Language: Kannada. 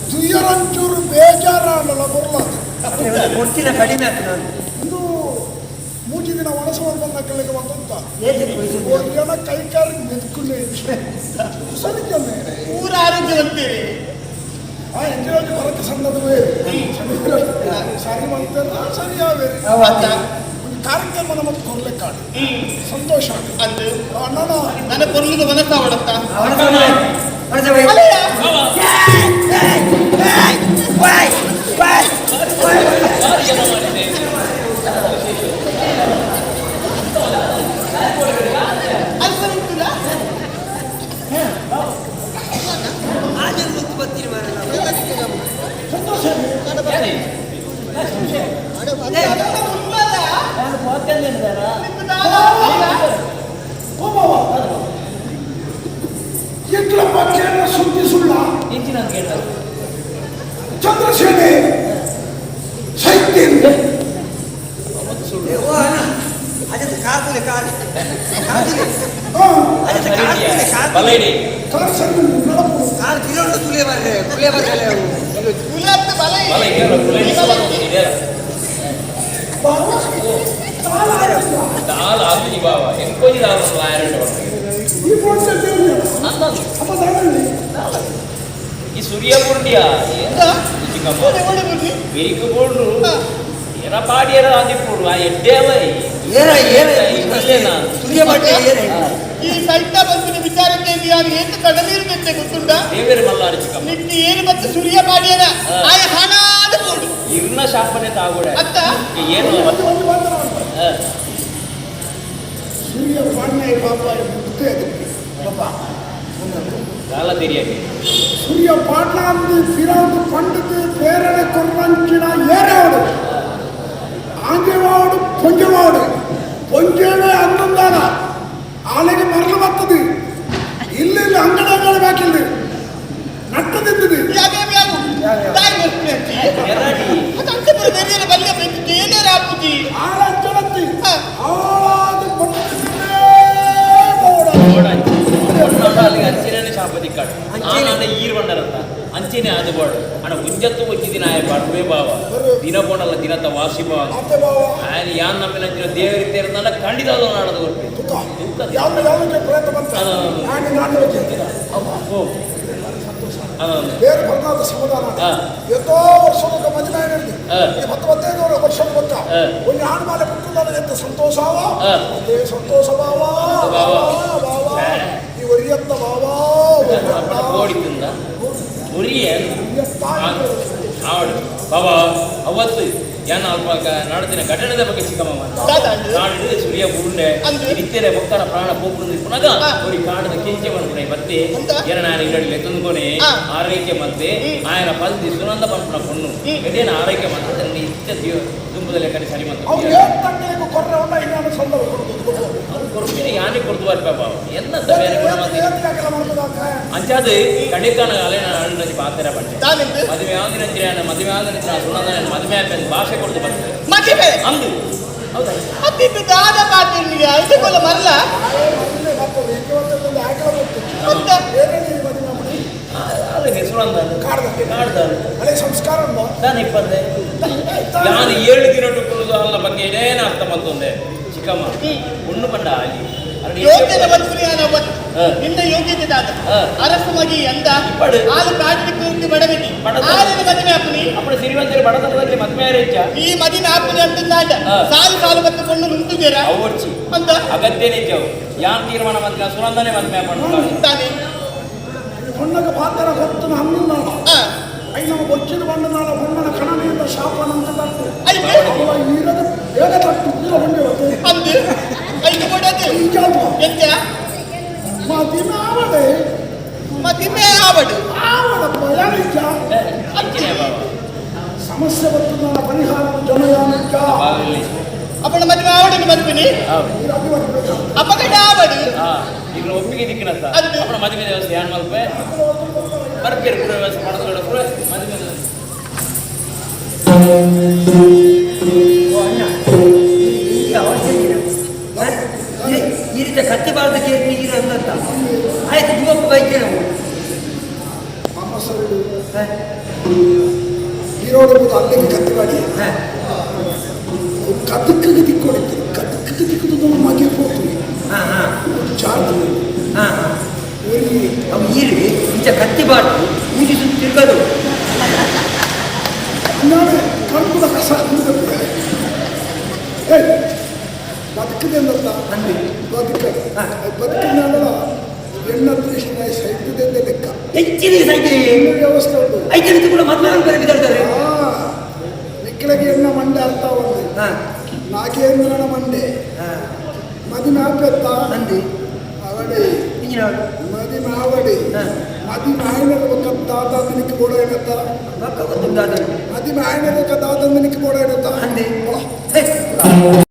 ತುಯ್ಯರಂಚೂರು ಬೇಜಾರಲ್ಲ ಬರಲ್ಲ ಕೊಡ್ತೀರ ಕಡಿಮೆ ಆಗ್ತದೆ ಇದು ಮೂಜಿ ದಿನ ಒಣಸವರು ಬಂದ ಕೆಳಗೆ ಬಂದಂತ ಏನಿದೆ ಜನ ಕೈ ಕಾಲು ಮೆದ್ಕೊಂಡೆ ಸರಿಕಮ್ಮೆ ಊರ ಆರೋಗ್ಯವಂತೀರಿ ಎಂಜಿನ ಬರಕ್ಕೆ ಸಣ್ಣದುವೇ ಸರಿ ಮಾಡ್ತಾರೆ ಸರಿಯಾವೆ ಕಾರ್ಯಕ್ರಮ ನಮಗೆ ಕೊರ್ಲಿಕ್ಕಾಡು ಸಂತೋಷ ಅಂದು ಅಣ್ಣನ ನನ್ನ ಕೊರ್ಲಿಗೆ ಮನಸ್ಸಾವಡತ್ತ ಸುದ್ದಿ ಸುಳ್ಳ ಚಂದ್ರಸೇನೆ ಶೈತ್ಯ ఈ సూర్యపుండియా వీరికి పోండ్రు ఎరా పాడి ఎరా అందిప్పుడు ఆ ఎడ్డేవై ಈ ಸೈತ ಬಂದಿನ ವಿಚಾರಕ್ಕೆ ಯಾರು ಏನು ಕಡಮೀರು ಮೆತ್ತೆ ಗೊತ್ತುಂಟ ದೇವರ ಮಲ್ಲಾರ ಚಿಕ್ಕಮ್ಮ ನಿಕ್ಕೆ ಏನು ಮತ್ತೆ ಸೂರ್ಯ ಮಾಡಿಯರ ಆಯ ಹಣಾದ ಕೊಡು ಇರ್ನ ಶಾಪನೆ ತಾಗುಡ ಅತ್ತ ಏನು ಸೂರ್ಯ ಪಾಡ್ನೆ ಪಾಪ ಮುಕ್ತೆ ಪಾಪ ಕಾಲ ತೆರಿಯಾಗಿ ಸೂರ್ಯ ಪಾಡ್ನ ಅಂದು ಫಿರಾದು ಪಂಡಿತ ಪ್ರೇರಣೆ ಕೊರ್ರಂಚಿನ ಏರೇವಾಡು ಆಂಜವಾಡು ಪೊಂಜವಾಡು ಪೊಂಜೇವೆ ಅನ್ನೊಂದಾನ ಆಲೆಗೆ ಮರಳು ಬರ್ತದೆ ಇಲ್ಲಿ ಅಂಗಡಿ ಬೇಕಿಲ್ಲ ನಟ್ಟದಿದ್ದದು ಅಂಚಿನೇ ಶಾಪದಿಕ್ಕಾಡು ಈರು ಬಂಡರಂತ ಅಂಚಿನೇ ಅದು ಬಾಡು ಅಣ್ಣ ಮುಂಜತ್ತು వచ్చింది ನಾಯ ಬಡವೇ ಬಾವ ದಿನ ಬೋಣಲ್ಲ ದಿನದ ವಾಸಿ ಬಾವ ఆయన ಯಾನ್ ನಮ್ಮಿನ ದೇವರಿಗೆ ತೆರೆದಲ್ಲ ಖಂಡಿತ ಅದು ನಾಡದು ಬೇರೆ ಬರ್ನಾದ ಸಮಾಧಾನ ಎಷ್ಟೋ ವರ್ಷದ ಮದುವೆ ನಡೆದು 25 ವರ್ಷ ಗೊತ್ತ ಒಂದು ಆಣ್ಮಾಲೆ ಬಿಟ್ಟಿದ್ದಾರೆ ಎಂತ ಸಂತೋಷವ ಅದೇ ಸಂತೋಷವಾವ ಈ ಒರಿಯತ್ತ ಬಾವಾ ಓಡಿತಿಂದ ಒರಿಯ ಆವಡು ಬಾಬಾ ಅವತ್ತು ಯಾನ ಅಲ್ಪ ನಾಡಿನ ಘಟನೆದ ಬಗ್ಗೆ ಚಿಕ್ಕಮ್ಮ ನಾಡು ಸೂರ್ಯ ಬುರುಂಡೆ ನಿತ್ಯಲೆ ಭಕ್ತರ ಪ್ರಾಣ ಪೋಪುಂದು ಪುನಗ ஒரு ಕಾಡದ ಕೆಂಚೆ ಬಂದ್ಬಿಡೆ ಮತ್ತೆ ಎರಡನೇ ಇರಲಿ ತಂದುಕೊನೆ ಆರೈಕೆ ಮತ್ತೆ ಆಯನ ಪಲ್ದಿ ಸುನಂದ ಪಂಪನ ಪೊಣ್ಣು ಎದೇನ ಆರೈಕೆ ಮತ್ತೆ ತನ್ನ ಇಷ್ಟ ದುಂಬದಲ್ಲಿ ಕಡೆ ಸರಿ ಮತ್ತೆ ಕೊರ್ಪಿನಿ ಯಾನಿ ಕೊಡ್ದು ಬರ್ಪ ಎಂತ ಬೇರೆ ಅಂಚಾದು ಕಡಿಕಾನ ಅಲೆನ ಅಣ್ಣಿ ಪಾತ್ರ ಬಂದೆ ಮದುವೆ ಯಾವ್ದಿನ ಸುನಂದ ಮದುವೆ ಆದ್ಮೇಲೆ ಭಾಷೆ ಕೊಡ್ದು ಬರ್ತದೆ ಮದುವೆ ಅಂದು ಹೌದಾ ಅತ್ತಿತ್ತು ದಾದ ಪಾತಿರ್ಲಿಗೆ ಐದಕ್ಕೊಲ್ಲ ಮರಲ ಅದಕ್ಕೆ ಸುನಂದ ಹಳೆ ಸಂಸ್ಕಾರ ನಾನು ಇಪ್ಪತ್ತೆ ನಾನು 7 ದಿನ ಟುಕ್ಕುವುದು ಅಲ್ಲ ಬಗ್ಗೆ ಏನೇನು ಅರ್ಥ ಬಂತಂದೆ ಚಿಕ್ಕಮ್ಮ ಉಣ್ಣು ಬಂಡ ಅಲ್ಲಿ ಯೋಗ್ಯತೆ ಬಂದ್ರಿಯಾನ ನಿನ್ನ ಯೋಗ್ಯತೆ ದಾದ ಅರಸು ಮಗಿ ಅಂದ ಆಲು ಕಾಟಿ ಕೂರ್ತಿ ಬಡವಿನಿ ಆಲಿನ ಮದುವೆ ಆಪುನಿ ಅప్పుడు ಸಿರಿವಂತರು ಬಡತನದಲ್ಲಿ ಮದುವೆ ರೇಚ ಈ ಮದಿನ ಆಪುನಿ ಅಂತಂದಾಂಡ ಸಾಲು ಬತ್ತುಕೊಂಡು ನಿಂತಿದ್ದೀರ ಅವರ್ಚಿ ಅಂತ ಅಗತ್ಯ ನಿಜವು ಯಾನ್ ತೀರ್ಮಾನ ಬಂದ ಸುನಂದನೆ ಮದುವೆ ಮಾಡ್ತಾನೆ ಹೊನ್ನಗ ಪಾತ್ರ ಹೊತ್ತು ಹನ್ನೊಂದು ಐದು ಬೊಚ್ಚಿದ ಬಂದ ನಾಳ ಹೊನ್ನನ ಕಣನೆಯಿಂದ ಶಾಪನ ಅಂತ ತಟ್ಟು ನೀರದ ಬೇಗ ತಟ್ಟು ಹೊಂದೆ ಅಂದು ಐದು ಕೊಡದೆ ಎಂತ ಮದಿಮೆ ಆವಡೆ ಮದಿಮೆ ಆವಡು ಆವಡ ಭಯಾನಿಕ ಅಂಚಿನೇ ಬಾಬಾ ಸಮಸ್ಯೆ ಬತ್ತು ನನ್ನ ಪರಿಹಾರ ಜನಯಾನಿಕ ಅಪ್ಪನ ಮದುವೆ ಆವಡಿನ ಮದುವೆನಿ ಅಪ್ಪಗಡ್ಡ ಆವಡು ಈಗ ಒಪ್ಪಿಗೆ ದಿಕ್ಕಿನಂತ ಅಪ್ಪನ ಮದುವೆ ವ್ಯವಸ್ಥೆ ಯಾನ್ ಮಲ್ಪೆ ಬರ್ಬೇರು ಪುರ ವ್ಯವಸ್ಥೆ ಮಾಡೋದು ಪುರ ಮದುವೆ ಈ ರೀತಿ ಕತ್ತಿ ಬಾರದ ಕೇಳಿ ನೀರು ಅಂತ ಆಯ್ತು ಯುವಕ ಬೈಕೆ ನಾವು ಮಾಸಗಳು ನೀರೋಡಬಹುದು ಅಲ್ಲಿಗೆ ಕತ್ತಿ ಮಾಡಿ ಕದಕ್ಕೆ ದಿಕ್ಕೊಡಿತ್ತು ಕದಕ್ಕೆ ದಿಕ್ಕದು ಮಗೆ ಹೋಗ್ತೀವಿ ಚಾರ್ಜ್ ಅವು ಈರಿ ಇಂಚ ಕತ್ತಿ ಬಾಟು ಮೂಜಿ ಸುತ್ತ ತಿರ್ಗದು ನಾನು ಕರ್ಪುದ ಕಸ ಬದುಕದೆ ಅಂತ ಅಂದು ಬದುಕದೆ ಬದುಕಿನ ಎಣ್ಣ ದೇಶದ ಸೈತದೆ ಲೆಕ್ಕ ಹೆಚ್ಚಿನ ಸೈತೆ ವ್ಯವಸ್ಥೆ ಉಂಟು ಐದು ಕೂಡ ಮದುವೆ ಬೇರೆ ಬಿದ್ದಾಡ್ತಾರೆ ನಿಕ್ಕಳಿಗೆ ಎಣ್ಣ ಮಂಡೆ ಅರ್ಥ ಒಂದು ನಾಗೇಂದ್ರನ ಮಂಡೆ ಮದಿ ನಾಪೆತ್ತ ಅಂದು ಅವಡಿ ಇಂಜಿನ ಮದಿ ಮಾವಡಿ ಮದಿ ಮಾಯನ ದಾದಂದನಿക്ക് ಕೂಡ ಏನತ್ತ ಮಕ್ಕ ಗೊತ್ತುಂಟಾದ ಮದಿ ಮಾಯನ ದಾದಂದನಿക്ക് ಕೂಡ ಏನತ್ತ ಅಂದೆ